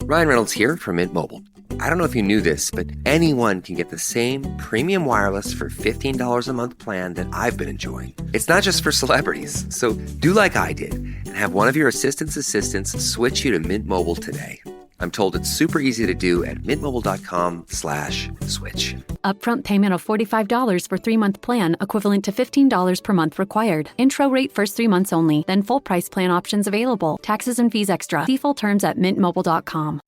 Ryan Reynolds here from Mint Mobile. I don't know if you knew this, but anyone can get the same premium wireless for $15 a month plan that I've been enjoying. It's not just for celebrities. So do like I did and have one of your assistants switch you to Mint Mobile today. I'm told it's super easy to do at mintmobile.com/switch. Upfront payment of $45 for 3-month plan, equivalent to $15 per month required. Intro rate first 3 months only, then full price plan options available. Taxes and fees extra. See full terms at mintmobile.com.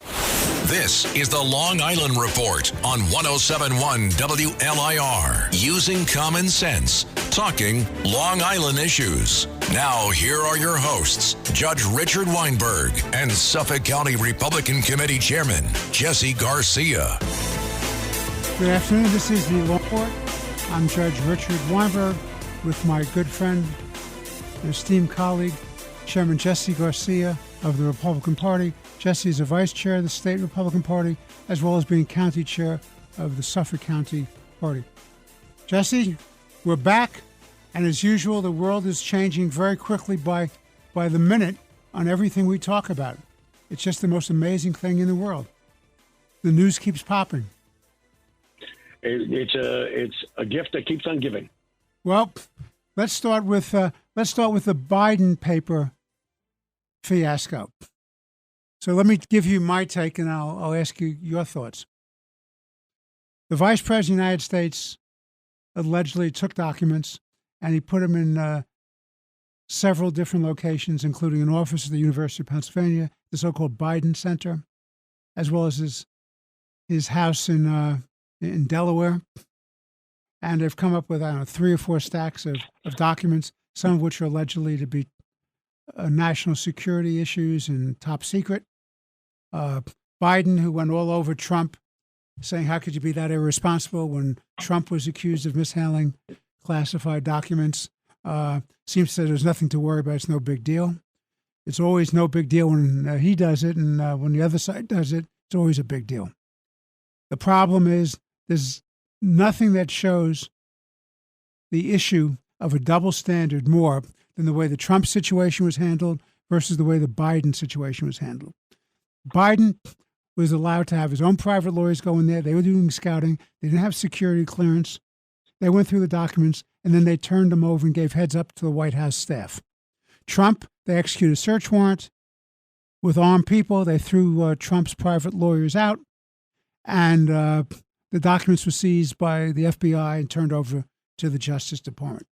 This is the Long Island Report on 107.1 WLIR. Using common sense, talking Long Island issues. Now, here are your hosts, Judge Richard Weinberg and Suffolk County Republican Committee Chairman Jesse Garcia. Good afternoon. This is the Law Report. I'm Judge Richard Weinberg with my good friend and esteemed colleague, Chairman Jesse Garcia of the Republican Party. Jesse is the Vice Chair of the State Republican Party, as well as being County Chair of the Suffolk County Party. Jesse, we're back, and as usual, the world is changing very quickly by the minute on everything we talk about. It's just the most amazing thing in the world. The news keeps popping. It's a gift that keeps on giving. Well, let's start with the Biden paper fiasco. So let me give you my take, and I'll ask you your thoughts. The Vice President of the United States allegedly took documents, and he put them in several different locations, including an office at the University of Pennsylvania, the so-called Biden Center, as well as his house in Delaware. And they've come up with, 3 or 4 stacks of documents, some of which are allegedly to be national security issues and top secret. Biden, who went all over Trump, saying, how could you be that irresponsible when Trump was accused of mishandling classified documents, seems to say there's nothing to worry about. It's no big deal. It's always no big deal when he does it, and when the other side does it, it's always a big deal. The problem is there's nothing that shows the issue of a double standard more than the way the Trump situation was handled versus the way the Biden situation was handled. Biden was allowed to have his own private lawyers go in there. They were doing scouting. They didn't have security clearance. They went through the documents, and then they turned them over and gave heads up to the White House staff. Trump, they executed a search warrant with armed people. They threw Trump's private lawyers out, and the documents were seized by the FBI and turned over to the Justice Department.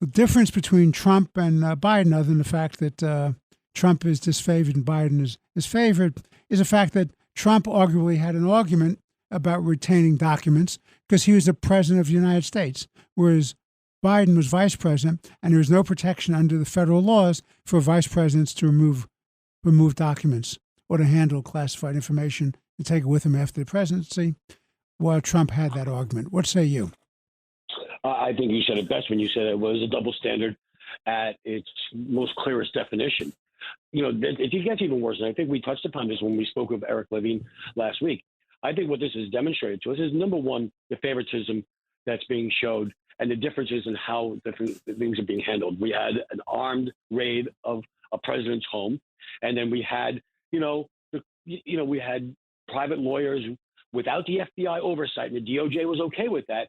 The difference between Trump and Biden, other than the fact that Trump is disfavored and Biden is favored, is the fact that Trump arguably had an argument about retaining documents because he was the president of the United States, whereas Biden was vice president, and there was no protection under the federal laws for vice presidents to remove documents or to handle classified information and take it with him after the presidency, while Trump had that argument. What say you? I think you said it best when you said it was a double standard at its most clearest definition. You know, it gets even worse, and I think we touched upon this when we spoke with Eric Levine last week. I think what this has demonstrated to us is, number one, the favoritism that's being showed and the differences in how different things are being handled. We had an armed raid of a president's home, and then we had, we had private lawyers without the FBI oversight, and the DOJ was okay with that,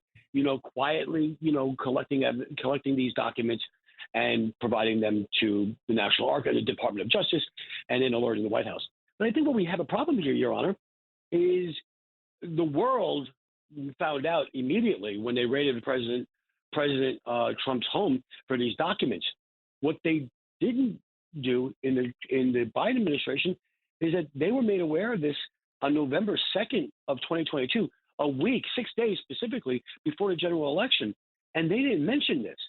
quietly, collecting these documents and providing them to the National Archives, the Department of Justice, and then alerting the White House. But I think what we have a problem here, Your Honor, is the world found out immediately when they raided President Trump's home for these documents. What they didn't do in the Biden administration is that they were made aware of this on November 2nd of 2022, a week, 6 days specifically before the general election, and they didn't mention this.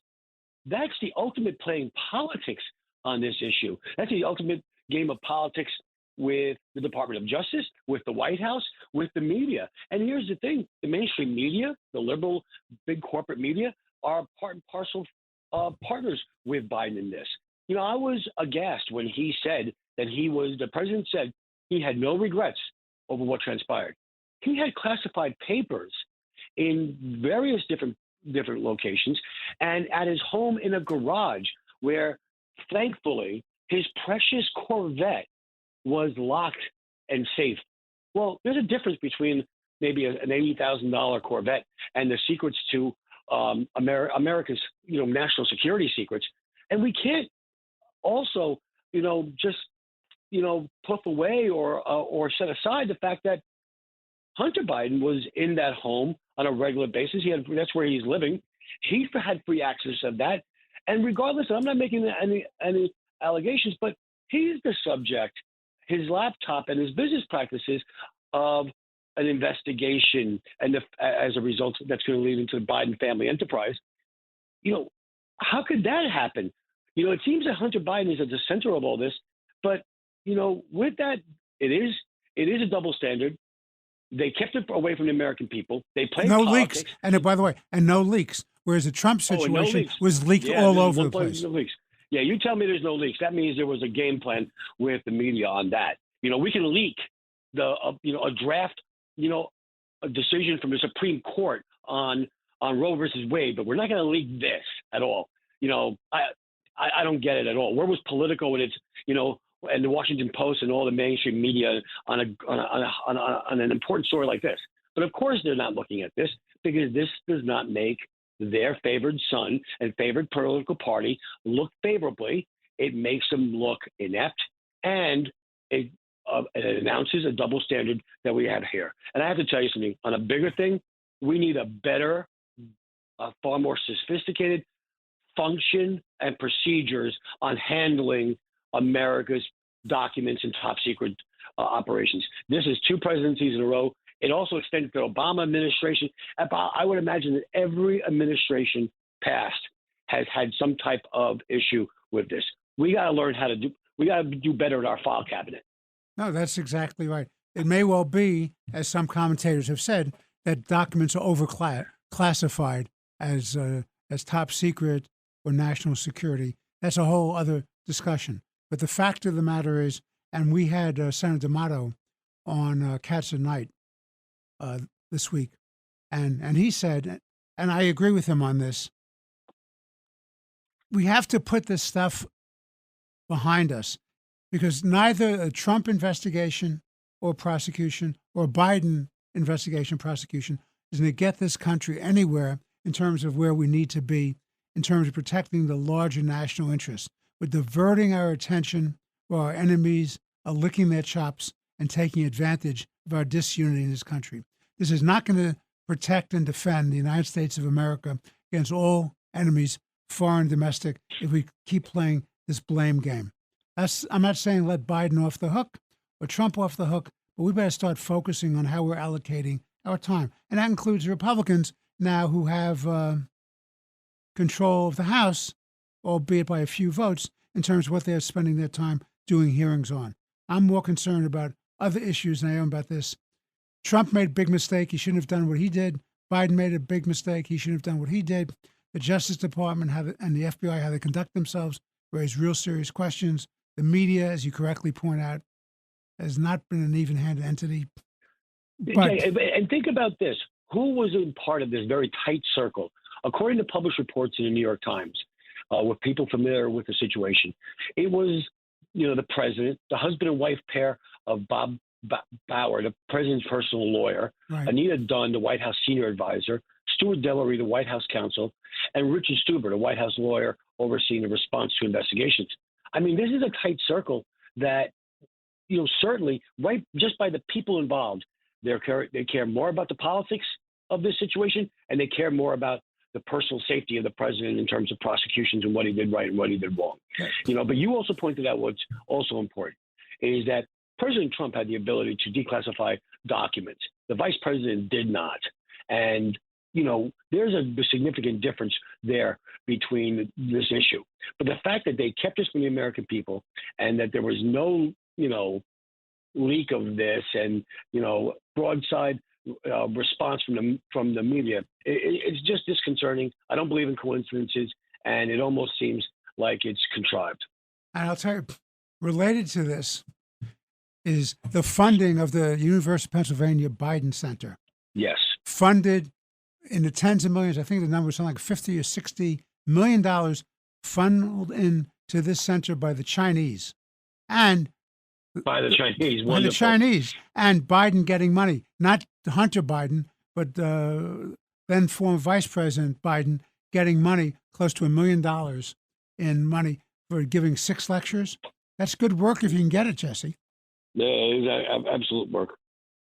That's the ultimate playing politics on this issue. That's the ultimate game of politics with the Department of Justice, with the White House, with the media. And here's the thing, the mainstream media, the liberal big corporate media, are part and parcel partners with Biden in this. I was aghast when he said that the president said he had no regrets over what transpired. He had classified papers in various different locations and at his home in a garage where, thankfully, his precious Corvette was locked and safe. Well, there's a difference between maybe an $80,000 Corvette and the secrets to America's, national security secrets. And we can't also, just, puff away or set aside the fact that Hunter Biden was in that home on a regular basis. That's where he's living. He had free access of that. And regardless, I'm not making any allegations, but he's the subject, his laptop and his business practices of an investigation, and as a result, that's going to lead into the Biden family enterprise. How could that happen? It seems that Hunter Biden is at the center of all this, but with that, it is a double standard. They kept it away from the American people. They played no politics. leaks, and by the way, no leaks. Whereas the Trump situation was leaked all over the place. No leaks. Yeah, you tell me there's no leaks. That means there was a game plan with the media on that. We can leak a draft, a decision from the Supreme Court on Roe versus Wade, but we're not going to leak this at all. I don't get it at all. Where was Politico and its, and the Washington Post and all the mainstream media on an important story like this? But of course they're not looking at this, because this does not make their favored son and favored political party look favorably. It makes them look inept, and it announces a double standard that we have here. And I have to tell you something, on a bigger thing, we need a better, far more sophisticated function and procedures on handling America's documents and top secret operations. This is 2 presidencies in a row. It also extended to the Obama administration. I would imagine that every administration past has had some type of issue with this. We got to learn we got to do better in our file cabinet. No, that's exactly right. It may well be, as some commentators have said, that documents are overclassified as top secret or national security. That's a whole other discussion. But the fact of the matter is, and we had Senator D'Amato on Cats at Night this week, and he said, and I agree with him on this, we have to put this stuff behind us, because neither a Trump investigation or prosecution or Biden investigation prosecution is going to get this country anywhere in terms of where we need to be, in terms of protecting the larger national interests. We're diverting our attention while our enemies are licking their chops and taking advantage of our disunity in this country. This is not going to protect and defend the United States of America against all enemies, foreign and domestic, if we keep playing this blame game. I'm not saying let Biden off the hook or Trump off the hook, but we better start focusing on how we're allocating our time. And that includes Republicans now who have control of the House, albeit by a few votes, in terms of what they're spending their time doing hearings on. I'm more concerned about other issues than I am about this. Trump made a big mistake. He shouldn't have done what he did. Biden made a big mistake. He shouldn't have done what he did. The Justice Department and the FBI, how they conduct themselves, raise real serious questions. The media, as you correctly point out, has not been an even-handed entity. But, and think about this. Who was in part of this very tight circle? According to published reports in the New York Times, with people familiar with the situation, it was, the president, the husband and wife pair of Bob Bauer, the president's personal lawyer, right. Anita Dunn, the White House senior advisor, Stuart Delery, the White House counsel, and Richard Stuber, the White House lawyer overseeing the response to investigations. I mean, this is a tight circle that, certainly, right, just by the people involved, they care more about the politics of this situation, and they care more about the personal safety of the president in terms of prosecutions and what he did right and what he did wrong. Right. But you also pointed out what's also important is that President Trump had the ability to declassify documents. The vice president did not. And, there's a significant difference there between this issue. But the fact that they kept this from the American people and that there was no, leak of this and, broadside response from the media, it's just disconcerting. I don't believe in coincidences, and it almost seems like it's contrived. And I'll tell you, related to this is the funding of the University of Pennsylvania Biden Center. Yes. Funded in the tens of millions. I think the number was something like $50 or $60 million funneled into this center by the Chinese. And By the Chinese. By the Chinese. And Biden getting money. Not Hunter Biden, but then former Vice President Biden getting money, close to $1 million in money for giving 6 lectures. That's good work if you can get it, Jesse. Yeah, it's absolute work.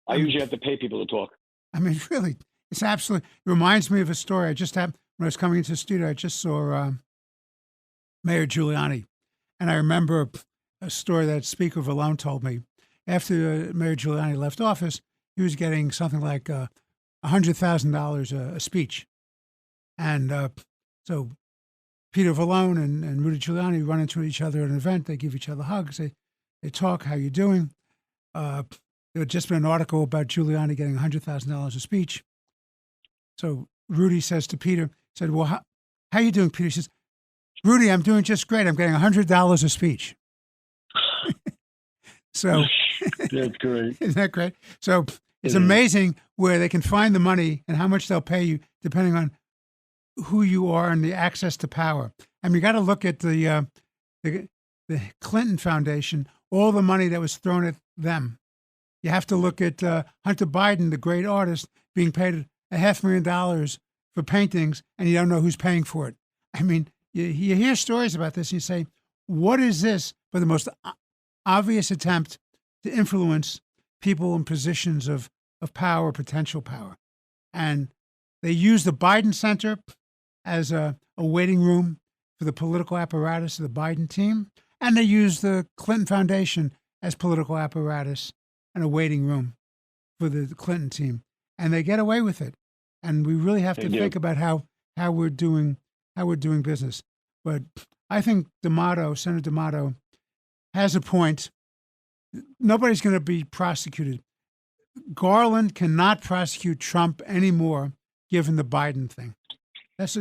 I usually have to pay people to talk. I mean, really, it's absolutely. It reminds me of a story I just had when I was coming into the studio. I just saw Mayor Giuliani, and I remember a story that Speaker Vallone told me. After Mayor Giuliani left office, he was getting something like $100,000 a speech, and so Peter Vallone and Rudy Giuliani run into each other at an event. They give each other hugs. They talk. How you doing? There had just been an article about Giuliani getting $100,000 a speech. So Rudy says to Peter, said, well, how you doing, Peter? He says, Rudy, I'm doing just great. I'm getting $100 a speech. So that's great. Isn't that great? So it's amazing where they can find the money and how much they'll pay you depending on who you are and the access to power. I mean, you got to look at the Clinton Foundation, all the money that was thrown at them. You have to look at Hunter Biden, the great artist, being paid $500,000 for paintings, and you don't know who's paying for it. I mean, you hear stories about this, and you say, what is this but the most obvious attempt to influence people in positions of power, potential power? And they use the Biden Center as a waiting room for the political apparatus of the Biden team, and they use the Clinton Foundation as political apparatus and a waiting room for the Clinton team, and they get away with it. And we really have to think about how we're doing business. But I think Senator D'Amato, has a point. Nobody's going to be prosecuted. Garland cannot prosecute Trump anymore, given the Biden thing. That's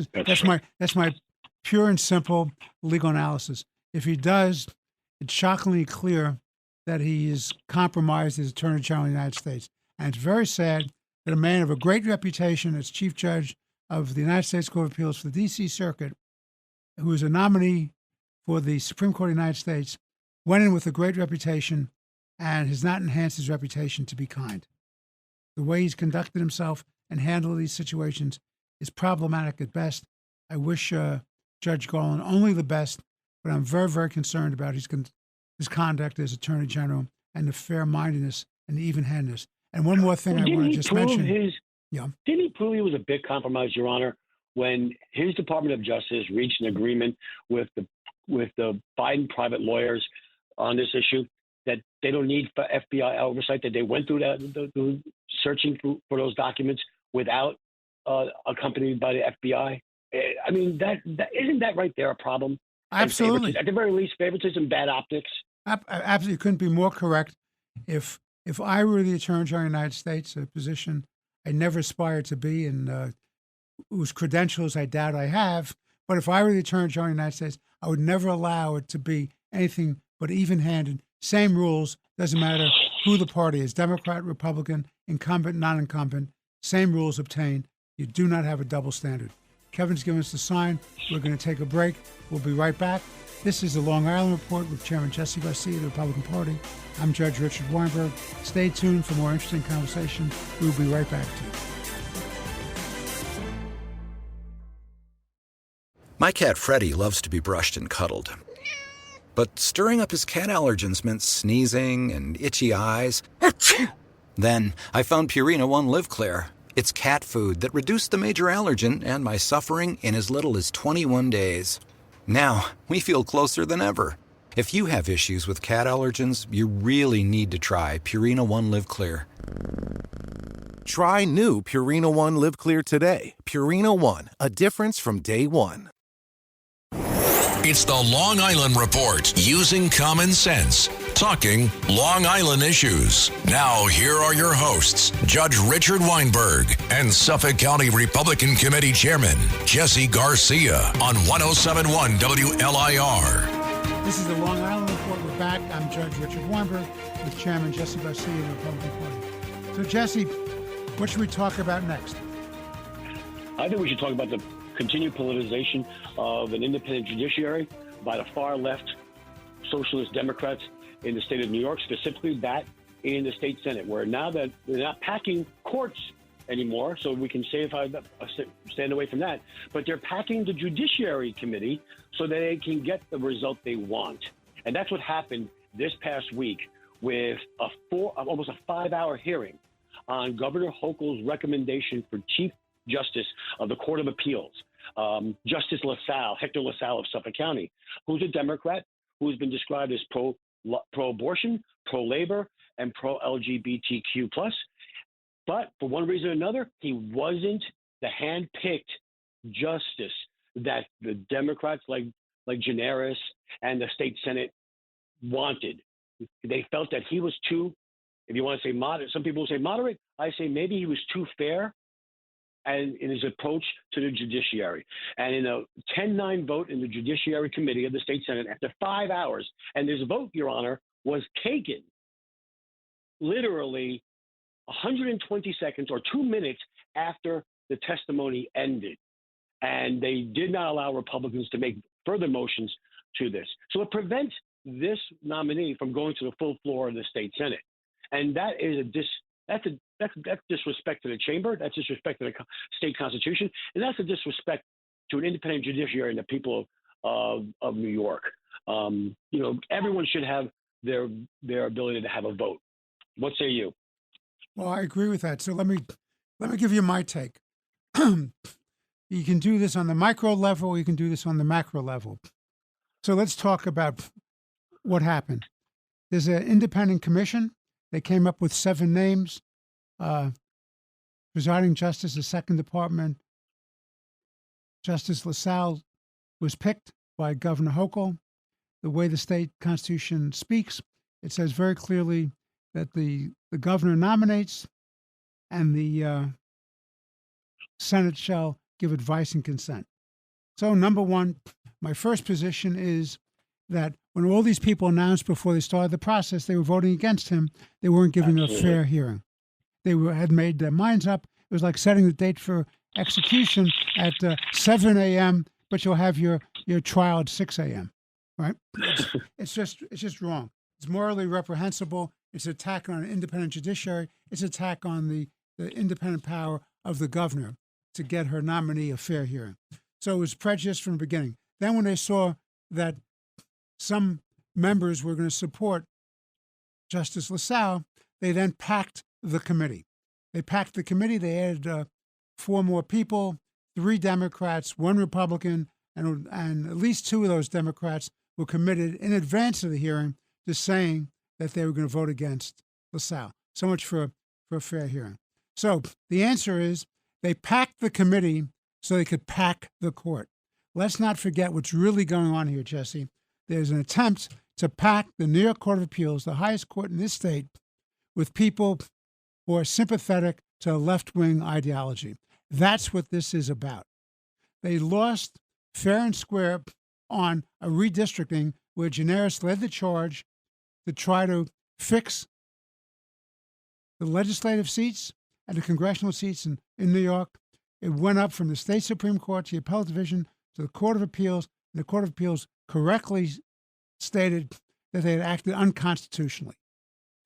my pure and simple legal analysis. If he does, it's shockingly clear that he is compromised as Attorney General of the United States. And it's very sad that a man of a great reputation as Chief Judge of the United States Court of Appeals for the D.C. Circuit, who is a nominee for the Supreme Court of the United States, went in with a great reputation and has not enhanced his reputation to be kind. The way he's conducted himself and handled these situations is problematic at best. I wish Judge Garland only the best, but I'm very, very concerned about his conduct as Attorney General and the fair-mindedness and the even-handedness. And one more thing I want to just mention. Didn't he prove he was a big compromise, Your Honor, when his Department of Justice reached an agreement with the Biden private lawyers on this issue, that they don't need FBI oversight, that they went through the searching for those documents without accompanied by the FBI? I mean, that isn't that right there a problem? Absolutely. At the very least, favoritism, bad optics. Absolutely, couldn't be more correct. If I were the Attorney General of the United States, a position I never aspired to be and whose credentials I doubt I have, but if I were the Attorney General of the United States, I would never allow it to be anything but even-handed. Same rules, doesn't matter who the party is, Democrat, Republican, incumbent, non-incumbent, same rules obtained. You do not have a double standard. Kevin's given us the sign. We're going to take a break. We'll be right back. This is the Long Island Report with Chairman Jesse Garcia of the Republican Party. I'm Judge Richard Weinberg. Stay tuned for more interesting conversation. We'll be right back to you. My cat Freddie loves to be brushed and cuddled. But stirring up his cat allergens meant sneezing and itchy eyes. Then I found Purina One Live Clear. It's cat food that reduced the major allergen and my suffering in as little as 21 days. Now, we feel closer than ever. If you have issues with cat allergens, you really need to try Purina One Live Clear. Try new Purina One Live Clear today. Purina One, a difference from day one. It's the Long Island Report, using common sense, talking Long Island issues. Now, here are your hosts, Judge Richard Weinberg and Suffolk County Republican Committee Chairman Jesse Garcia on 107.1 WLIR. This is the Long Island Report. We're back. I'm Judge Richard Weinberg with Chairman Jesse Garcia of the Republican Party. So, Jesse, what should we talk about next? I think we should talk about the continued politicization of an independent judiciary by the far left socialist Democrats in the state of New York, specifically that in the state Senate, where now that they're not packing courts anymore, so we can stand away from that, but they're packing the Judiciary Committee so that they can get the result they want. And that's what happened this past week with almost a 5-hour hearing on Governor Hochul's recommendation for Chief Justice of the Court of Appeals, Justice LaSalle, Hector LaSalle of Suffolk County, who's a Democrat, who's been described as pro-abortion, pro-labor, and pro-LGBTQ+. But for one reason or another, he wasn't the hand-picked justice that the Democrats like Gianaris and the state Senate wanted. They felt that he was too, if you want to say moderate, some people say moderate, I say maybe he was too fair and in his approach to the judiciary. And in a 10-9 vote in the Judiciary Committee of the state Senate, after 5 hours, and this vote, Your Honor, was taken literally 120 seconds or 2 minutes after the testimony ended. And they did not allow Republicans to make further motions to this. So it prevents this nominee from going to the full floor of the state Senate. And that is that's disrespect to the chamber. That's disrespect to the state constitution. And that's a disrespect to an independent judiciary and the people of New York. Everyone should have their ability to have a vote. What say you? Well, I agree with that. So let me give you my take. You can do this on the micro level, you can do this on the macro level. So let's talk about what happened. There's an independent commission. They came up with 7 names. Presiding Justice, the Second Department, Justice LaSalle was picked by Governor Hochul. The way the state constitution speaks, it says very clearly that the governor nominates and the Senate shall give advice and consent. So, number one, my first position is that when all these people announced before they started the process, they were voting against him. They weren't giving a fair hearing. They had made their minds up. It was like setting the date for execution at 7 a.m., but you'll have your trial at 6 a.m., right? It's just wrong. It's morally reprehensible. It's an attack on an independent judiciary. It's an attack on the independent power of the governor to get her nominee a fair hearing. So it was prejudiced from the beginning. Then when they saw that some members were going to support Justice LaSalle, they then packed the committee. They packed the committee. They added 4 more people, 3 Democrats, 1 Republican, and at least 2 of those Democrats were committed in advance of the hearing to saying that they were going to vote against LaSalle. So much for a fair hearing. So the answer is they packed the committee so they could pack the court. Let's not forget what's really going on here, Jesse. There's an attempt to pack the New York Court of Appeals, the highest court in this state, with people who are sympathetic to left-wing ideology. That's what this is about. They lost fair and square on a redistricting where Gianaris led the charge to try to fix the legislative seats and the congressional seats in New York. It went up from the state Supreme Court to the Appellate Division to the Court of Appeals, and the Court of Appeals correctly stated that they had acted unconstitutionally.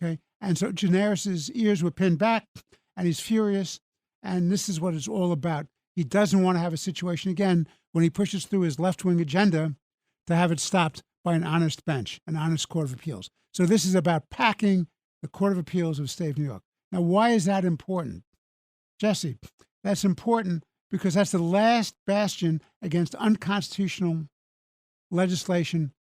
Okay, and so Gianaris's ears were pinned back, and he's furious, and this is what it's all about. He doesn't want to have a situation again when he pushes through his left-wing agenda to have it stopped by an honest bench, an honest Court of Appeals. So this is about packing the Court of Appeals of the state of New York. Now, why is that important? Jesse, that's important because that's the last bastion against unconstitutional legislation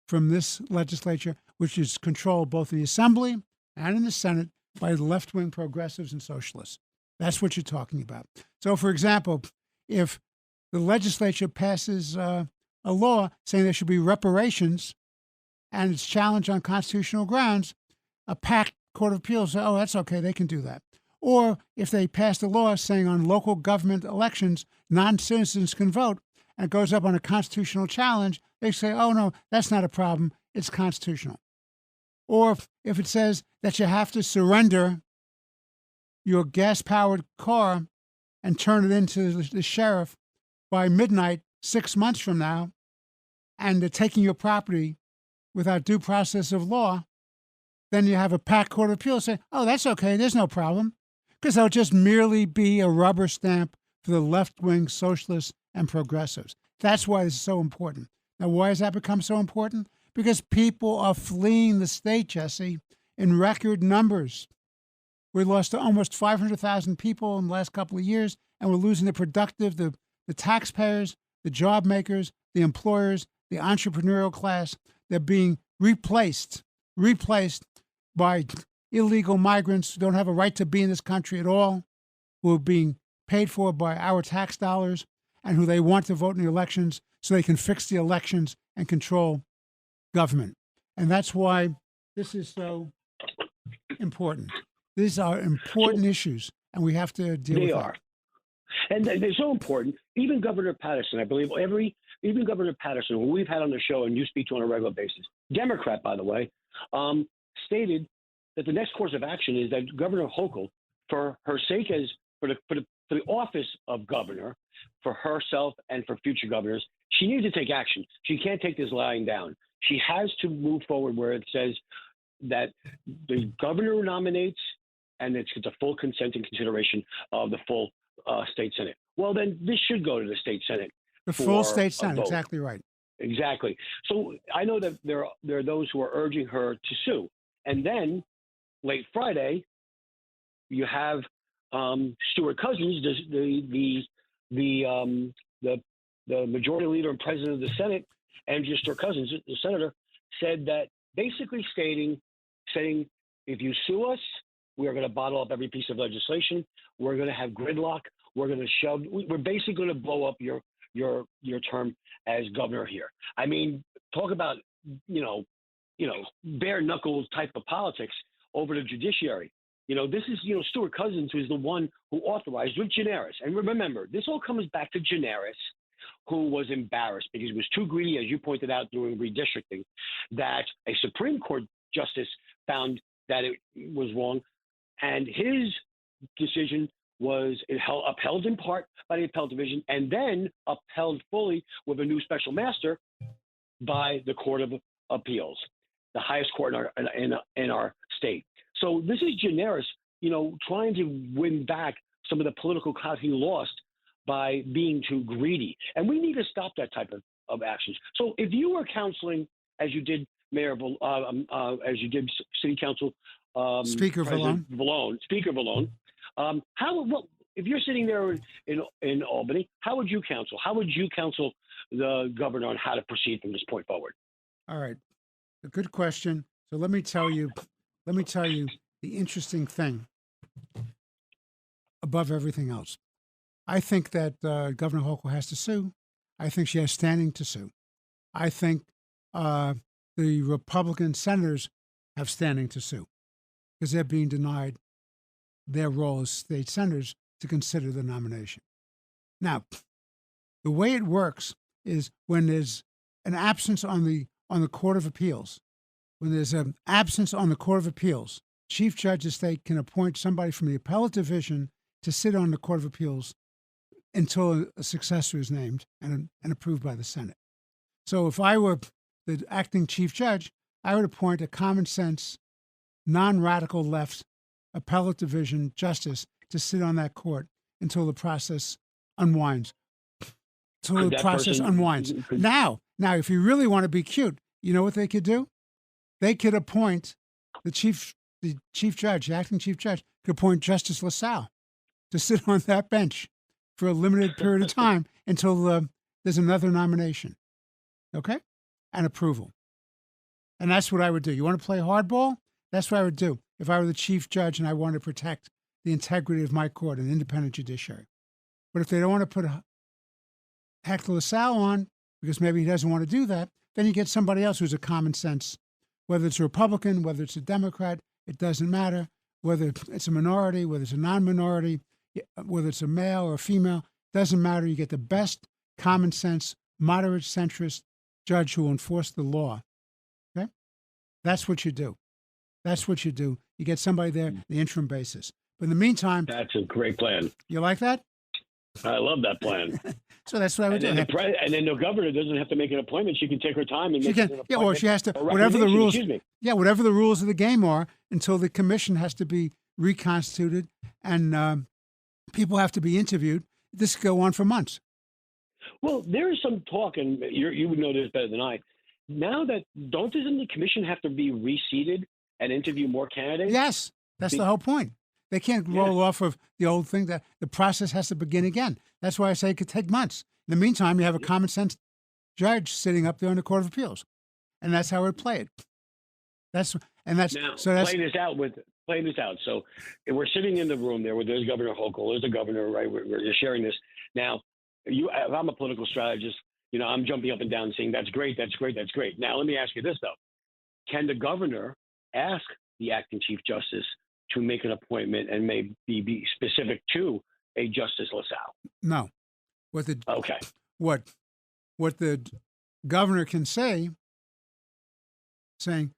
from this legislature, which is controlled both in the Assembly and in the Senate by the left-wing progressives and socialists. That's what you're talking about. So, for example, if the legislature passes a law saying there should be reparations and it's challenged on constitutional grounds, a packed Court of Appeals say, oh, that's okay, they can do that. Or if they passed a law saying on local government elections, non-citizens can vote, and it goes up on a constitutional challenge, they say, oh, no, that's not a problem, it's constitutional. Or if it says that you have to surrender your gas-powered car and turn it into the sheriff by midnight 6 months from now, and they're taking your property without due process of law, then you have a packed Court of Appeals say, oh, that's okay, there's no problem, because they'll just merely be a rubber stamp for the left-wing socialists and progressives. That's why this is so important. Now, why has that become so important? Because people are fleeing the state, Jesse, in record numbers. We lost almost 500,000 people in the last couple of years, and we're losing the productive, the taxpayers, the job makers, the employers, the entrepreneurial class. They're being replaced by illegal migrants who don't have a right to be in this country at all, who are being paid for by our tax dollars, and who they want to vote in the elections so they can fix the elections and control government. And that's why this is so important. These are important issues, and we have to deal with them. They are. And they're so important. Even Governor Patterson, I believe, even Governor Patterson, who we've had on the show and you speak to on a regular basis, Democrat, by the way, stated that the next course of action is that Governor Hochul, for her sake, for the office of governor, for herself and for future governors, she needs to take action. She can't take this lying down. She has to move forward where it says that the governor nominates, and it's a full consent and consideration of the full state Senate. Well, then this should go to the state Senate. The full state Senate, exactly right. Exactly. So I know that there are those who are urging her to sue. And then late Friday, you have Stuart Cousins, the majority leader and president of the Senate, Andrew Stuart Cousins, the senator, said that basically saying, if you sue us, we are going to bottle up every piece of legislation. We're going to have gridlock. We're basically going to blow up your term as governor here. I mean, talk about, bare knuckles type of politics over the judiciary. This is, Stuart Cousins, who is the one who authorized with Gianaris. And remember, this all comes back to Gianaris, who was embarrassed because he was too greedy, as you pointed out, during redistricting, that a Supreme Court justice found that it was wrong. And his decision was upheld in part by the appellate division and then upheld fully with a new special master by the Court of Appeals, the highest court in our state. So this is Gianaris, trying to win back some of the political clout he lost by being too greedy. And we need to stop that type of actions. So if you were counseling, as you did as you did City Council Speaker Vallone, if you're sitting there in Albany, how would you counsel? How would you counsel the governor on how to proceed from this point forward? All right, a good question. So let me tell you the interesting thing above everything else. I think that Governor Hochul has to sue. I think she has standing to sue. I think the Republican senators have standing to sue because they're being denied their role as state senators to consider the nomination. Now, the way it works is when there's an absence on the Court of Appeals, Chief Judge of State can appoint somebody from the appellate division to sit on the Court of Appeals until a successor is named and approved by the Senate. So if I were the acting chief judge, I would appoint a common sense, non-radical left appellate division justice to sit on that court until the process unwinds. Now, if you really want to be cute, you know what they could do? They could appoint the acting chief judge could appoint Justice LaSalle to sit on that bench for a limited period of time until there's another nomination, okay, and approval. And that's what I would do. You want to play hardball? That's what I would do if I were the chief judge and I wanted to protect the integrity of my court, an independent judiciary. But if they don't want to put Hector LaSalle on, because maybe he doesn't want to do that, then you get somebody else who's a common sense. Whether it's a Republican, whether it's a Democrat, it doesn't matter. Whether it's a minority, whether it's a non-minority, whether it's a male or a female, doesn't matter. You get the best common sense, moderate centrist judge who will enforce the law. Okay? That's what you do. You get somebody there on the interim basis. But in the meantime... That's a great plan. You like that? I love that plan. So that's what I would do. And then the governor doesn't have to make an appointment. She can take her time and She make can, an yeah, appointment. or she has to, or whatever the recommendation, rules, excuse me. yeah, whatever the rules of the game are, until the commission has to be reconstituted and people have to be interviewed. This could go on for months. Well, there is some talk, and you would know this better than I. Now that doesn't the commission have to be reseated and interview more candidates? Yes, that's the whole point. They can't roll off of the old thing. That the process has to begin again. That's why I say it could take months. In the meantime, you have a common sense judge sitting up there in the Court of Appeals, and that's how it played. Now, playing this out. So if we're sitting in the room there, where there's Governor Hochul, there's the governor, right? We're sharing this. Now, if I'm a political strategist, I'm jumping up and down saying, that's great, that's great, that's great. Now, let me ask you this, though. Can the governor ask the acting chief justice to make an appointment and maybe be specific to a Justice LaSalle? No. What the governor can say, saying,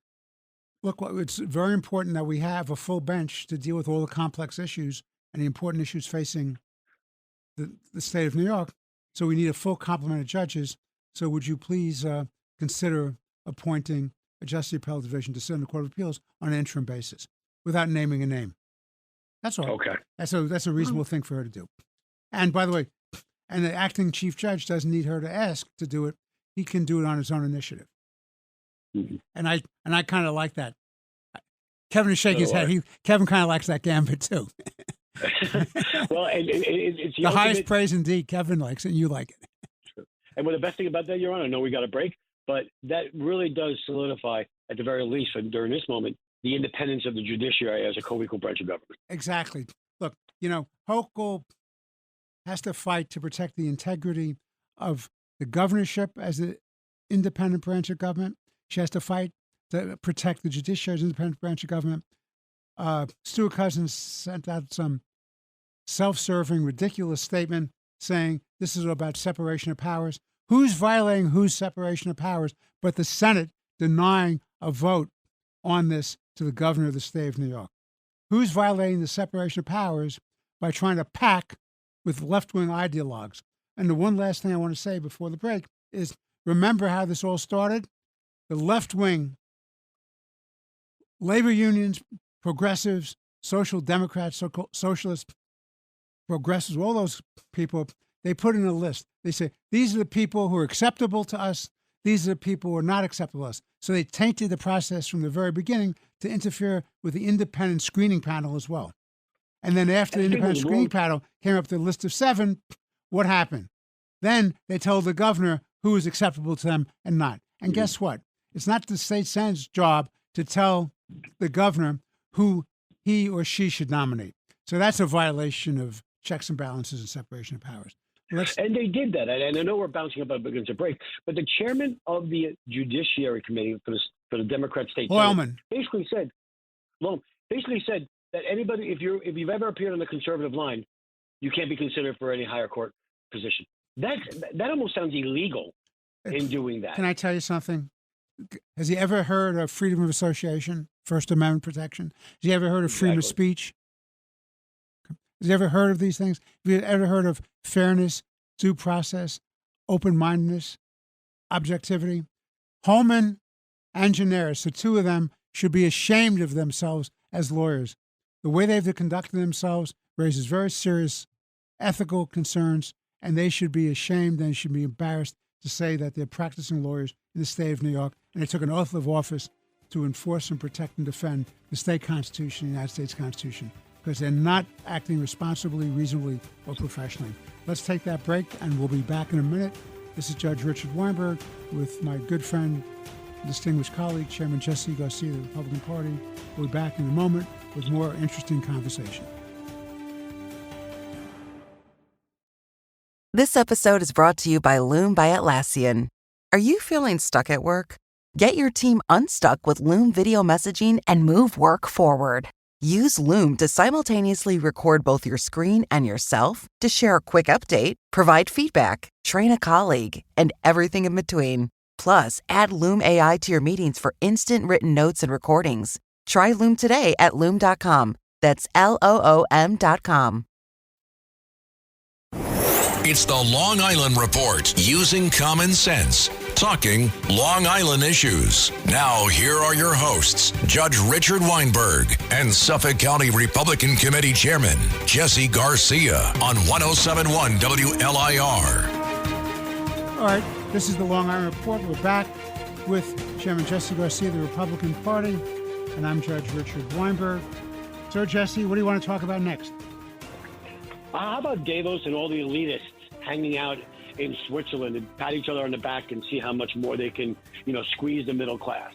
look, it's very important that we have a full bench to deal with all the complex issues and the important issues facing the state of New York. So we need a full complement of judges. So would you please consider appointing a Justice Appellate Division to sit in the Court of Appeals on an interim basis without naming a name? That's all. Okay. That's a reasonable thing for her to do. And by the way, and the acting chief judge doesn't need her to ask to do it. He can do it on his own initiative. Mm-hmm. And I kind of like that. Kevin is shaking his head. Kevin kind of likes that gambit too. Well, it's the highest praise indeed. Kevin likes it, and you like it. And the best thing about that, Your Honor, I know we got a break, but that really does solidify, at the very least, during this moment, the independence of the judiciary as a co-equal branch of government. Exactly. Look, Hochul has to fight to protect the integrity of the governorship as an independent branch of government. She has to fight to protect the judiciary as an independent branch of government. Stuart Cousins sent out some self-serving, ridiculous statement saying this is about separation of powers. Who's violating whose separation of powers but the Senate denying a vote on this to the governor of the state of New York? Who's violating the separation of powers by trying to pack with left-wing ideologues? And the one last thing I want to say before the break is remember how this all started? The left-wing, labor unions, progressives, social democrats, socialists, progressives, all those people, they put in a list. They say, these are the people who are acceptable to us. These are the people who are not acceptable to us. So they tainted the process from the very beginning to interfere with the independent screening panel as well. And then after the independent screening panel came up with a list of 7, what happened? Then they told the governor who was acceptable to them and not. And guess what? It's not the state Senate's job to tell the governor who he or she should nominate. So that's a violation of checks and balances and separation of powers. And they did that. And I know we're bouncing up against a break, but the chairman of the Judiciary Committee for the Democrat State Senate basically said that anybody, if you've ever appeared on the conservative line, you can't be considered for any higher court position. That almost sounds illegal in doing that. Can I tell you something? Has he ever heard of freedom of association, First Amendment protection? Has he ever heard of freedom of speech? Has he ever heard of these things? Have you ever heard of fairness, due process, open-mindedness, objectivity? Holman and Gineris, the two of them, should be ashamed of themselves as lawyers. The way they've conducted themselves raises very serious ethical concerns, and they should be ashamed and should be embarrassed to say that they're practicing lawyers in the state of New York, and they took an oath of office to enforce and protect and defend the state constitution, the United States Constitution, because they're not acting responsibly, reasonably, or professionally. Let's take that break, and we'll be back in a minute. This is Judge Richard Weinberg with my good friend, distinguished colleague, Chairman Jesse Garcia of the Republican Party. We'll be back in a moment with more interesting conversation. This episode is brought to you by Loom by Atlassian. Are you feeling stuck at work? Get your team unstuck with Loom video messaging and move work forward. Use Loom to simultaneously record both your screen and yourself to share a quick update, provide feedback, train a colleague, and everything in between. Plus, add Loom AI to your meetings for instant written notes and recordings. Try Loom today at Loom.com. That's LOOM.com. It's the Long Island Report, using common sense, talking Long Island issues. Now, here are your hosts, Judge Richard Weinberg and Suffolk County Republican Committee Chairman Jesse Garcia on 107.1 WLIR. All right, this is the Long Island Report. We're back with Chairman Jesse Garcia of the Republican Party, and I'm Judge Richard Weinberg. So, Jesse, what do you want to talk about next? How about Davos and all the elitists hanging out in Switzerland and pat each other on the back and see how much more they can, squeeze the middle class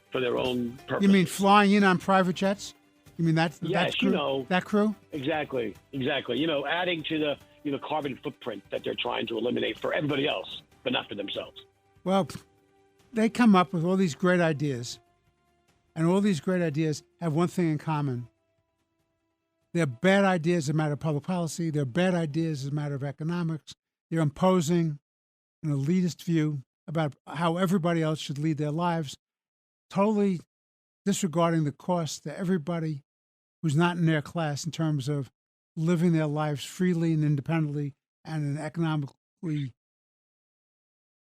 for their own purpose? You mean flying in on private jets? You mean that crew? That crew? Exactly. Adding to the carbon footprint that they're trying to eliminate for everybody else, but not for themselves. Well, they come up with all these great ideas, and all these great ideas have one thing in common. They're bad ideas as a matter of public policy. They're bad ideas as a matter of economics. They're imposing an elitist view about how everybody else should lead their lives, totally disregarding the cost to everybody who's not in their class in terms of living their lives freely and independently and in an economically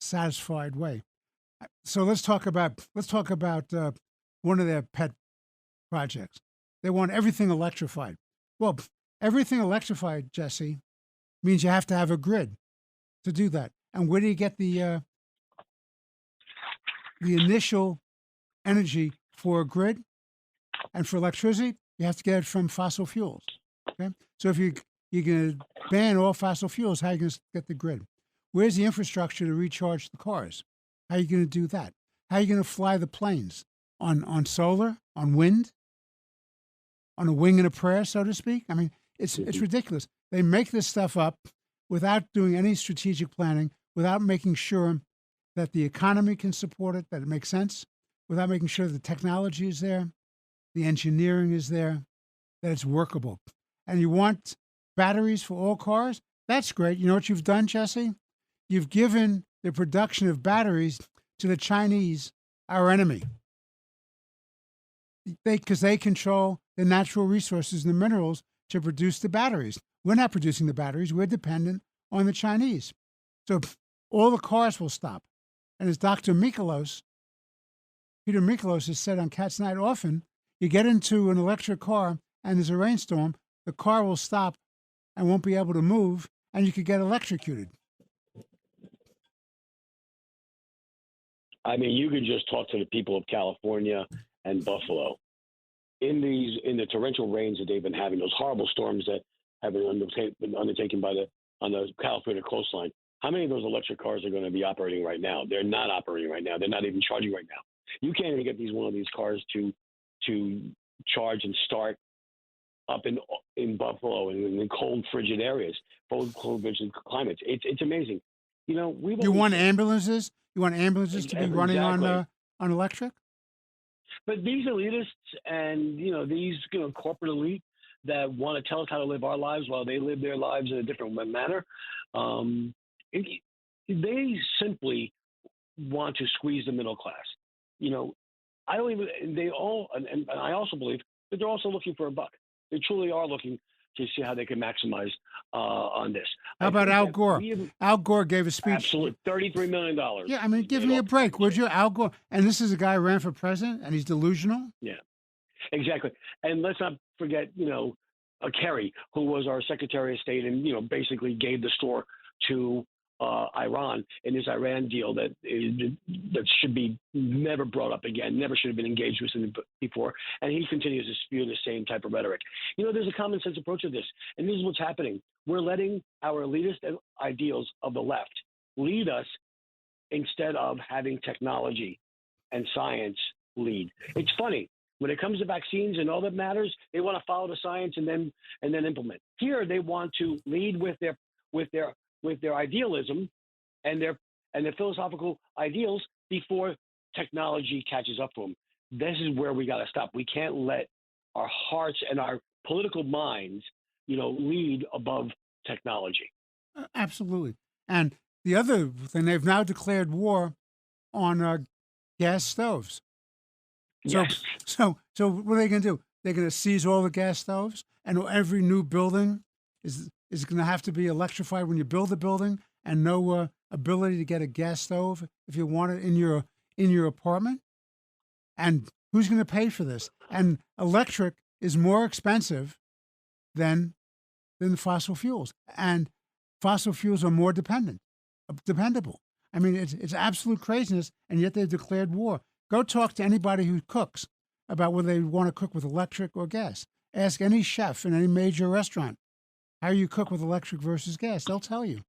satisfied way. So let's talk about one of their pet projects. They want everything electrified. Well, everything electrified, Jesse, means you have to have a grid to do that. And where do you get the initial energy for a grid and for electricity? You have to get it from fossil fuels. Okay, so if you're going to ban all fossil fuels, how are you going to get the grid? Where's the infrastructure to recharge the cars? How are you going to do that? How are you going to fly the planes? On solar? On wind? On a wing and a prayer, so to speak? I mean, it's ridiculous. They make this stuff up without doing any strategic planning, without making sure that the economy can support it, that it makes sense, without making sure the technology is there, the engineering is there, that it's workable. And you want batteries for all cars? That's great. You know what you've done, Jesse? You've given the production of batteries to the Chinese, our enemy. Because they control the natural resources and the minerals to produce the batteries. We're not producing the batteries. We're dependent on the Chinese. So all the cars will stop. And as Peter Mikolos has said on Cat's Night often, you get into an electric car and there's a rainstorm, the car will stop and won't be able to move, and you could get electrocuted. I mean, you could just talk to the people of California and Buffalo. In the torrential rains that they've been having, those horrible storms that have been undertaken on the California coastline, how many of those electric cars are going to be operating right now? They're not operating right now. They're not even charging right now. You can't even get one of these cars to charge and start up in Buffalo and in cold, frigid areas, cold, frigid climates. It's amazing. You want ambulances? You want ambulances to be running on electric? But these elitists and, these corporate elite that want to tell us how to live our lives while they live their lives in a different manner, they simply want to squeeze the middle class. I also believe that they're also looking for a buck. They truly are looking to see how they can maximize on this. How about Al Gore? Al Gore gave a speech. Absolutely. $33 million. Yeah, I mean, give me a break, would you? Al Gore. And this is a guy who ran for president, and he's delusional? Yeah, exactly. And let's not forget, Kerry, who was our Secretary of State and, basically gave the store to Iran in this Iran deal that should be never brought up again, never should have been engaged with before. And he continues to spew the same type of rhetoric. There's a common sense approach to this. And this is what's happening. We're letting our elitist ideals of the left lead us instead of having technology and science lead. It's funny. When it comes to vaccines and all that matters, they want to follow the science and then implement. Here, they want to lead with their idealism and their philosophical ideals before technology catches up to them. This is where we got to stop. We can't let our hearts and our political minds, lead above technology. Absolutely. And the other thing, they've now declared war on gas stoves. Yes. So what are they going to do? They're going to seize all the gas stoves, and every new building is going to have to be electrified when you build the building, and no ability to get a gas stove if you want it in your apartment. And who's going to pay for this? And electric is more expensive than the fossil fuels, and fossil fuels are more dependable. I mean, it's absolute craziness, and yet they've declared war. Go talk to anybody who cooks about whether they want to cook with electric or gas. Ask any chef in any major restaurant how you cook with electric versus gas. They'll tell you.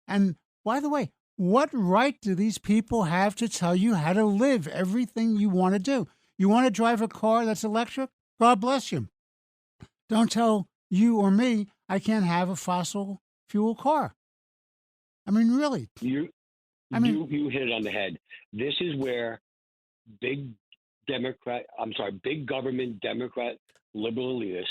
And by the way, what right do these people have to tell you how to live everything you want to do? You want to drive a car that's electric? God bless you. Don't tell you or me I can't have a fossil fuel car. I mean, really. You hit it on the head. This is where big government Democrat liberal elitists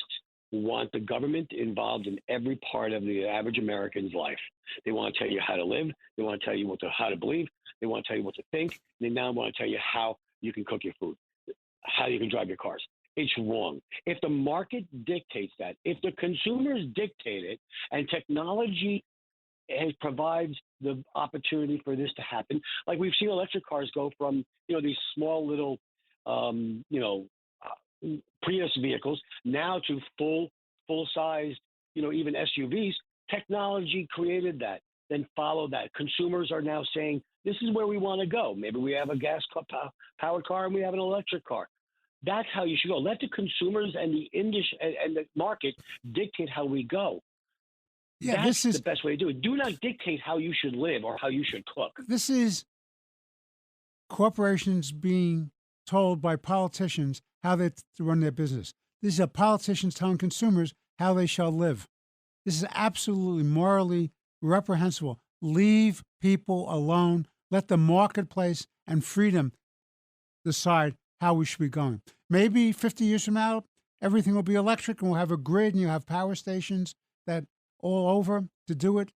want the government involved in every part of the average American's life. They want to tell you how to live. They want to tell you how to believe. They want to tell you what to think. They now want to tell you how you can cook your food, how you can drive your cars. It's wrong. If the market dictates that, if the consumers dictate it, and technology provides the opportunity for this to happen, like we've seen electric cars go from these small little Prius vehicles now to full-sized even SUVs. Technology created that, then followed that. Consumers are now saying this is where we want to go. Maybe we have a gas powered car and we have an electric car. That's how you should go. Let the consumers and the industry and the market dictate how we go. Yeah, That's the best way to do it. Do not dictate how you should live or how you should cook. This is corporations being told by politicians how they run their business. These are politicians telling consumers how they shall live. This is absolutely morally reprehensible. Leave people alone. Let the marketplace and freedom decide how we should be going. Maybe 50 years from now, everything will be electric and we'll have a grid and you have power stations that all over to do it.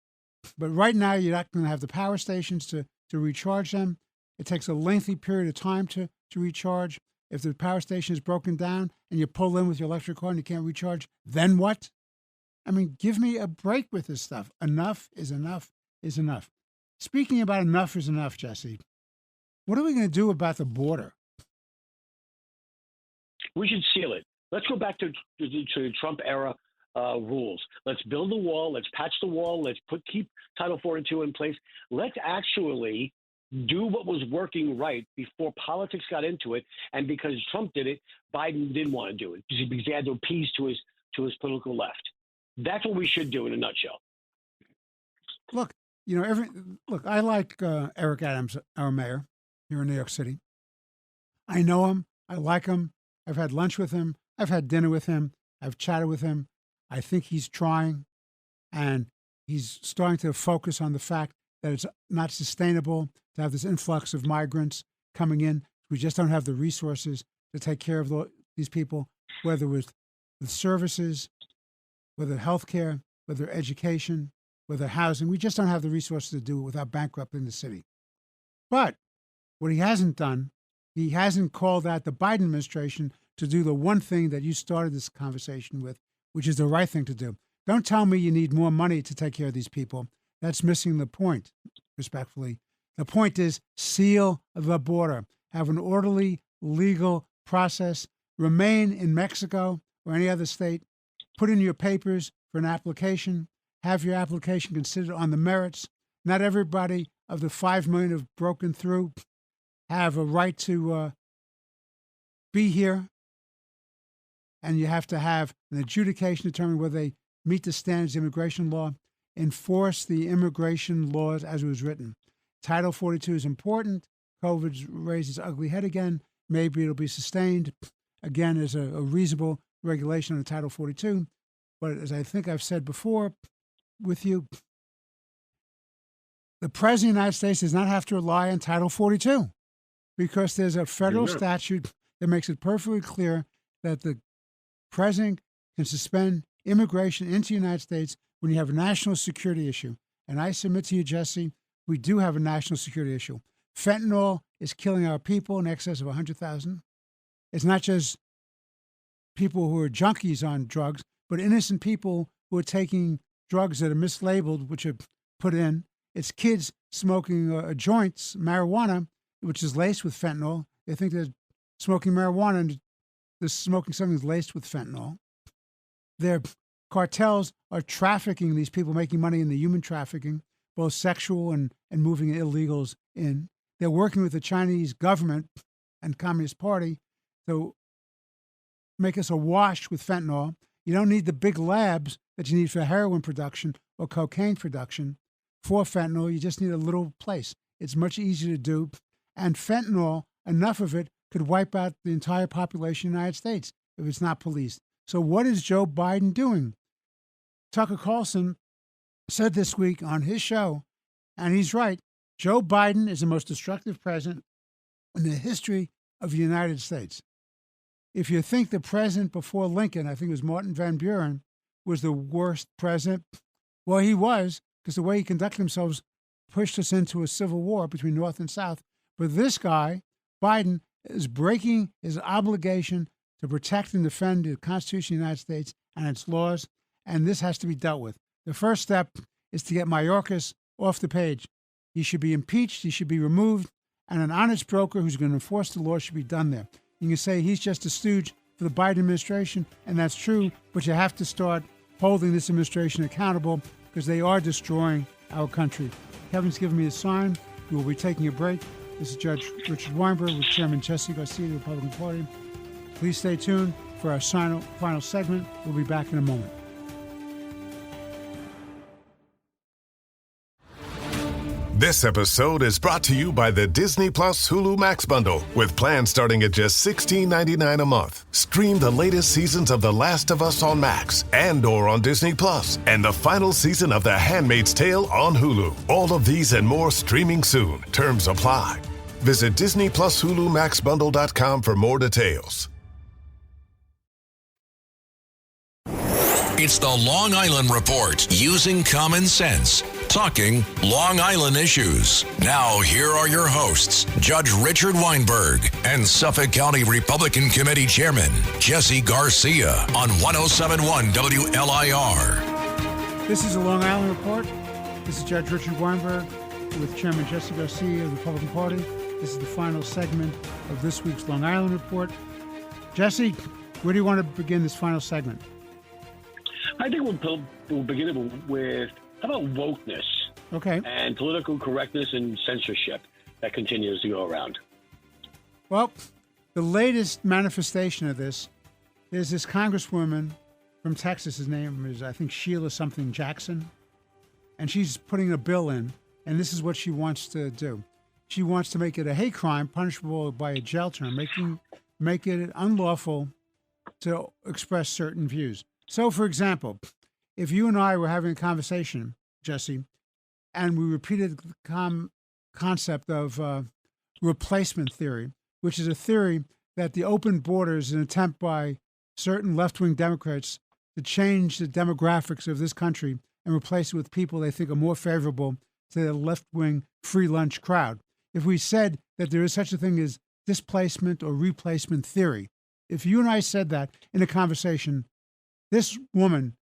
But right now, you're not going to have the power stations to recharge them. It takes a lengthy period of time to recharge. If the power station is broken down and you pull in with your electric car and you can't recharge, then what? I mean, give me a break with this stuff. Enough is enough is enough. Speaking about enough is enough, Jesse, what are we going to do about the border? We should seal it. Let's go back to Trump era rules. Let's build the wall. Let's patch the wall. Let's keep Title 42 in place. Let's actually do what was working right before politics got into it. And because Trump did it, Biden didn't want to do it because he had to appease to his political left. That's what we should do in a nutshell. Look, I like Eric Adams, our mayor here in New York City. I know him. I like him. I've had lunch with him. I've had dinner with him. I've chatted with him. I think he's trying, and he's starting to focus on the fact that it's not sustainable to have this influx of migrants coming in. We just don't have the resources to take care of these people, whether with services, whether healthcare, whether education, whether housing. We just don't have the resources to do it without bankrupting the city. But what he hasn't done, he hasn't called out the Biden administration to do the one thing that you started this conversation with, which is the right thing to do. Don't tell me you need more money to take care of these people. That's missing the point, respectfully. The point is seal the border, have an orderly, legal process, remain in Mexico or any other state, put in your papers for an application, have your application considered on the merits. Not everybody of the 5 million who've broken through have a right to be here. And you have to have an adjudication to determine whether they meet the standards of immigration law. Enforce the immigration laws as it was written. Title 42 is important. COVID's raised its ugly head again. Maybe it'll be sustained. Again, as a reasonable regulation under Title 42. But as I think I've said before with you, the President of the United States does not have to rely on Title 42 because there's a federal statute that makes it perfectly clear that the President can suspend immigration into the United States when you have a national security issue. And I submit to you, Jesse, we do have a national security issue. Fentanyl is killing our people in excess of 100,000. It's not just people who are junkies on drugs, but innocent people who are taking drugs that are mislabeled, which are put in. It's kids smoking joints, marijuana, which is laced with fentanyl. They think they're smoking marijuana and they're smoking something that's laced with fentanyl. Their cartels are trafficking these people, making money in the human trafficking, both sexual and moving illegals in. They're working with the Chinese government and Communist Party to make us awash with fentanyl. You don't need the big labs that you need for heroin production or cocaine production for fentanyl. You just need a little place. It's much easier to do. And fentanyl, enough of it, could wipe out the entire population of the United States if it's not policed. So what is Joe Biden doing? Tucker Carlson said this week on his show, and he's right, Joe Biden is the most destructive president in the history of the United States. If you think the president before Lincoln, I think it was Martin Van Buren, was the worst president, well, he was, because the way he conducted himself pushed us into a civil war between North and South. But this guy, Biden, is breaking his obligation to protect and defend the Constitution of the United States and its laws, and this has to be dealt with. The first step is to get Mayorkas off the page. He should be impeached, he should be removed, and an honest broker who's going to enforce the law should be done there. You can say he's just a stooge for the Biden administration, and that's true, but you have to start holding this administration accountable because they are destroying our country. Kevin's given me a sign. We will be taking a break. This is Judge Richard Weinberg with Chairman Jesse Garcia of the Republican Party. Please stay tuned for our final segment. We'll be back in a moment. This episode is brought to you by the Disney Plus Hulu Max bundle with plans starting at just $16.99 a month. Stream the latest seasons of The Last of Us on Max, Andor on Disney Plus, and the final season of The Handmaid's Tale on Hulu. All of these and more streaming soon. Terms apply. Visit Disney Plus Hulu Max Bundle.com for more details. It's the Long Island Report, using common sense, talking Long Island issues. Now, here are your hosts, Judge Richard Weinberg and Suffolk County Republican Committee Chairman Jesse Garcia on 107.1 WLIR. This is the Long Island Report. This is Judge Richard Weinberg with Chairman Jesse Garcia of the Republican Party. This is the final segment of this week's Long Island Report. Jesse, where do you want to begin this final segment? I think we'll begin with, how about wokeness? Okay. And political correctness and censorship that continues to go around. Well, the latest manifestation of this is this congresswoman from Texas. His name is, I think, Sheila something Jackson. And she's putting a bill in, and this is what she wants to do. She wants to make it a hate crime punishable by a jail term, make it unlawful to express certain views. So, for example, if you and I were having a conversation, Jesse, and we repeated the concept of replacement theory, which is a theory that the open border is an attempt by certain left-wing Democrats to change the demographics of this country and replace it with people they think are more favorable to the left-wing free lunch crowd. If we said that there is such a thing as displacement or replacement theory, if you and I said that in a conversation, this woman,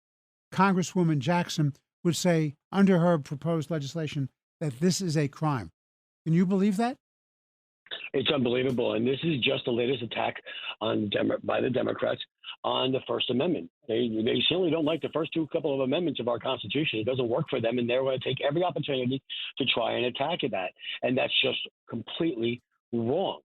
Congresswoman Jackson, would say under her proposed legislation that this is a crime. Can you believe that? It's unbelievable. And this is just the latest attack on by the Democrats on the First Amendment. They certainly don't like the first couple of amendments of our Constitution. It doesn't work for them, and they're going to take every opportunity to try and attack that. And that's just completely wrong.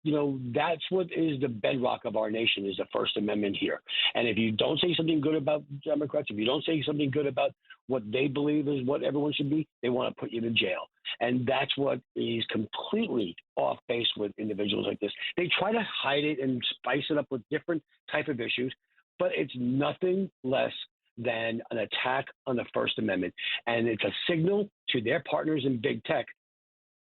You know, that's what is the bedrock of our nation, is the First Amendment here. And if you don't say something good about Democrats, if you don't say something good about what they believe is what everyone should be, they want to put you to jail. And that's what is completely off base with individuals like this. They try to hide it and spice it up with different type of issues, but it's nothing less than an attack on the First Amendment. And it's a signal to their partners in big tech: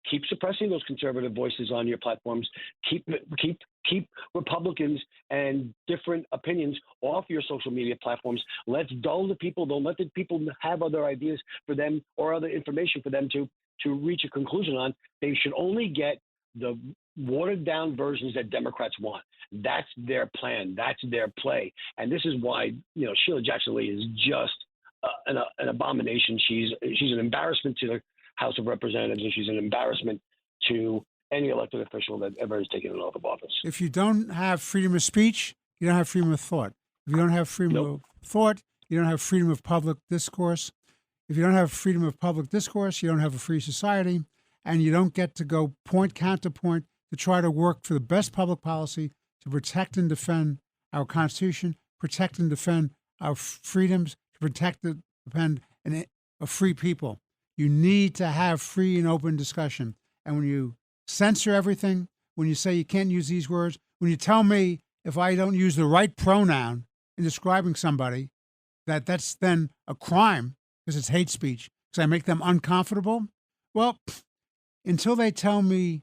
keep suppressing those conservative voices on your platforms. Keep Republicans and different opinions off your social media platforms. Let's dull the people. Don't let the people have other ideas for them or other information for them to reach a conclusion on. They should only get the watered down versions that Democrats want. That's their plan. That's their play. And this is why, Sheila Jackson Lee is just an abomination. She's an embarrassment to the House of Representatives, and she's an embarrassment to any elected official that ever has taken an oath of office. If you don't have freedom of speech, you don't have freedom of thought. If you don't have freedom of thought, you don't have freedom of public discourse. If you don't have freedom of public discourse, you don't have a free society, and you don't get to go point counterpoint to try to work for the best public policy to protect and defend our Constitution, protect and defend our freedoms, to protect and defend a free people. You need to have free and open discussion. And when you censor everything, when you say you can't use these words, when you tell me if I don't use the right pronoun in describing somebody, that's then a crime because it's hate speech, because I make them uncomfortable. Well, until they tell me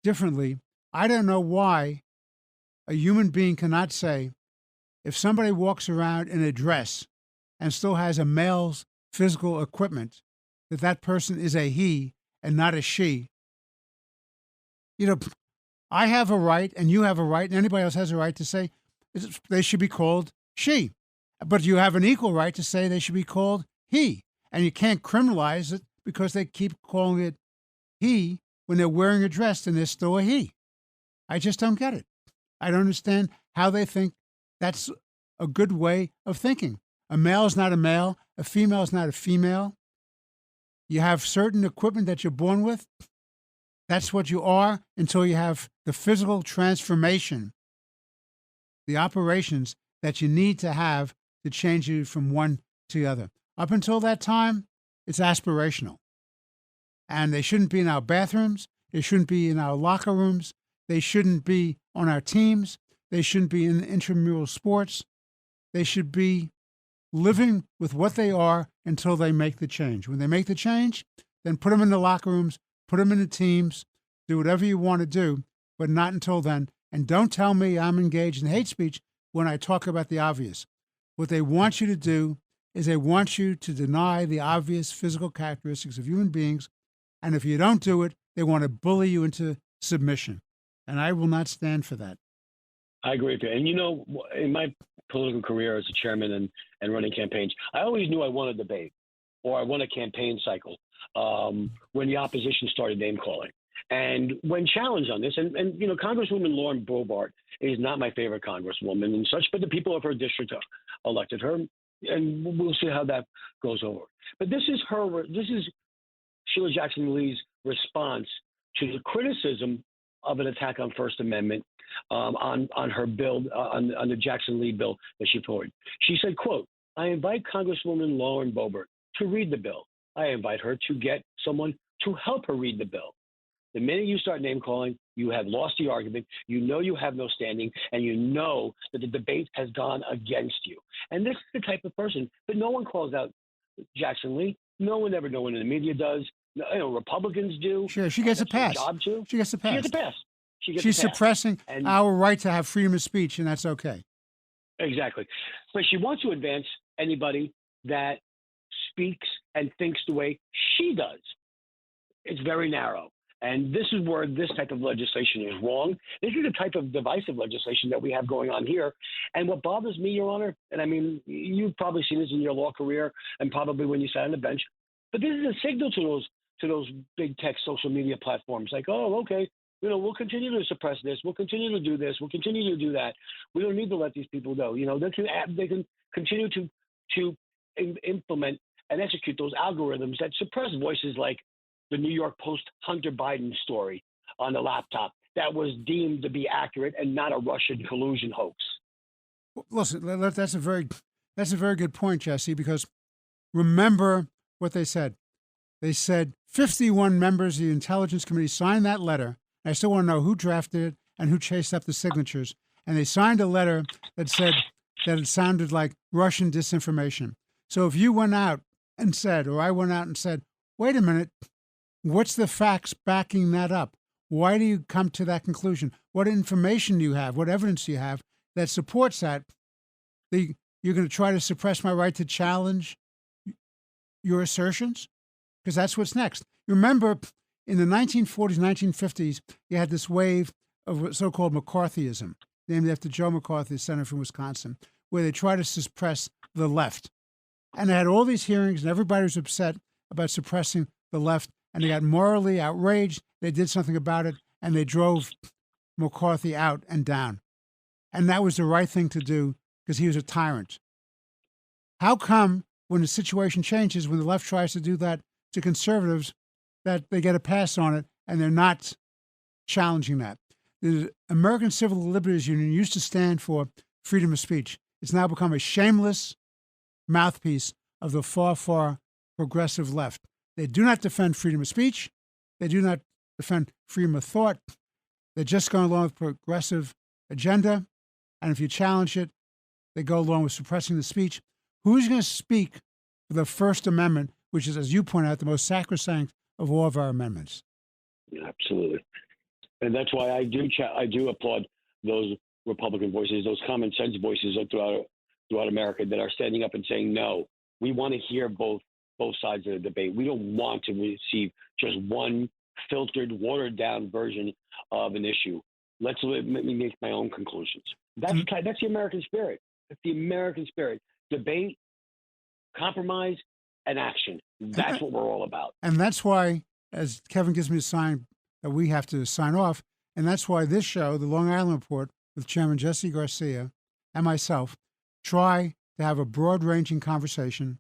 differently, I don't know why a human being cannot say, if somebody walks around in a dress and still has a male's physical equipment, that person is a he and not a she. You know, I have a right, and you have a right, and anybody else has a right to say they should be called she. But you have an equal right to say they should be called he. And you can't criminalize it because they keep calling it he when they're wearing a dress and they're still a he. I just don't get it. I don't understand how they think that's a good way of thinking. A male is not a male. A female is not a female. You have certain equipment that you're born with. That's what you are until you have the physical transformation, the operations that you need to have to change you from one to the other. Up until that time, it's aspirational. And they shouldn't be in our bathrooms. They shouldn't be in our locker rooms. They shouldn't be on our teams. They shouldn't be in intramural sports. They should be living with what they are until they make the change. When they make the change, then put them in the locker rooms, put them in the teams, do whatever you want to do, but not until then. And don't tell me I'm engaged in hate speech when I talk about the obvious. What they want you to do is they want you to deny the obvious physical characteristics of human beings. And if you don't do it, they want to bully you into submission. And I will not stand for that. I agree with you. And, you know, in my political career as a chairman and running campaigns, I always knew I won a debate or I won a campaign cycle when the opposition started name calling. And when challenged on this, and you know, Congresswoman Lauren Boebert is not my favorite congresswoman and such, but the people of her district elected her, and we'll see how that goes over. But this is Sheila Jackson Lee's response to the criticism of an attack on First Amendment on her bill, on the Jackson Lee bill that she forwarded. She said, quote, "I invite Congresswoman Lauren Boebert to read the bill. I invite her to get someone to help her read the bill. The minute you start name calling, you have lost the argument. You know you have no standing, and you know that the debate has gone against you." And this is the type of person, but no one calls out Jackson Lee. No one in the media does. You know, Republicans do. Sure, she gets a pass. She gets a pass. She gets a pass. She's suppressing our right to have freedom of speech, and that's okay. Exactly. But she wants to advance anybody that speaks and thinks the way she does. It's very narrow. And this is where this type of legislation is wrong. This is the type of divisive legislation that we have going on here. And what bothers me, Your Honor, and I mean, you've probably seen this in your law career and probably when you sat on the bench, but this is a signal to those big tech social media platforms. Like, oh, okay, you know, we'll continue to suppress this. We'll continue to do this. We'll continue to do that. We don't need to let these people go. You know, they can continue to implement and execute those algorithms that suppress voices like the New York Post Hunter Biden story on the laptop that was deemed to be accurate and not a Russian collusion hoax. Listen, that's a very good point, Jesse, because remember what they said. They said 51 members of the Intelligence Committee signed that letter. I still want to know who drafted it and who chased up the signatures. And they signed a letter that said that it sounded like Russian disinformation. So if you went out and said, or I went out and said, wait a minute, what's the facts backing that up? Why do you come to that conclusion? What information do you have? What evidence do you have that supports that? You're going to try to suppress my right to challenge your assertions? Because that's what's next. Remember, in the 1940s, 1950s, you had this wave of so-called McCarthyism, named after Joe McCarthy, the senator from Wisconsin, where they try to suppress the left. And they had all these hearings, and everybody was upset about suppressing the left, and they got morally outraged. They did something about it, and they drove McCarthy out and down. And that was the right thing to do because he was a tyrant. How come when the situation changes, when the left tries to do that to conservatives, that they get a pass on it and they're not challenging that? The American Civil Liberties Union used to stand for freedom of speech. It's now become a shameless mouthpiece of the far, far progressive left. They do not defend freedom of speech. They do not defend freedom of thought. They're just going along with progressive agenda. And if you challenge it, they go along with suppressing the speech. Who's going to speak for the First Amendment, which is, as you point out, the most sacrosanct of all of our amendments? Absolutely. And that's why I do applaud those Republican voices, those common sense voices throughout America that are standing up and saying, no, we want to hear both sides of the debate. We don't want to receive just one filtered, watered down version of an issue. Let me make my own conclusions. That's the American spirit. That's the American spirit. Debate, compromise, and action. That's what we're all about. And that's why, as Kevin gives me a sign that we have to sign off, and that's why this show, the Long Island Report, with Chairman Jesse Garcia and myself, try to have a broad-ranging conversation,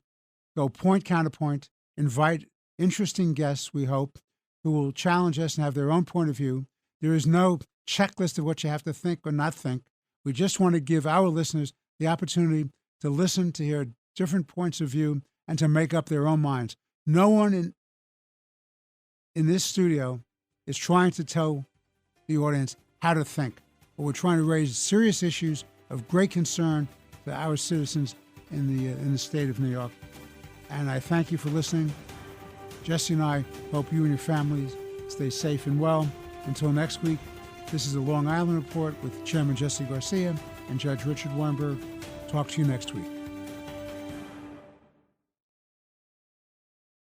go point counterpoint, invite interesting guests, we hope, who will challenge us and have their own point of view. There is no checklist of what you have to think or not think. We just want to give our listeners the opportunity to listen, to hear different points of view, and to make up their own minds. No one in this studio is trying to tell the audience how to think, but we're trying to raise serious issues of great concern to our citizens in the state of New York. And I thank you for listening. Jesse and I hope you and your families stay safe and well. Until next week, this is the Long Island Report with Chairman Jesse Garcia and Judge Richard Weinberg. Talk to you next week.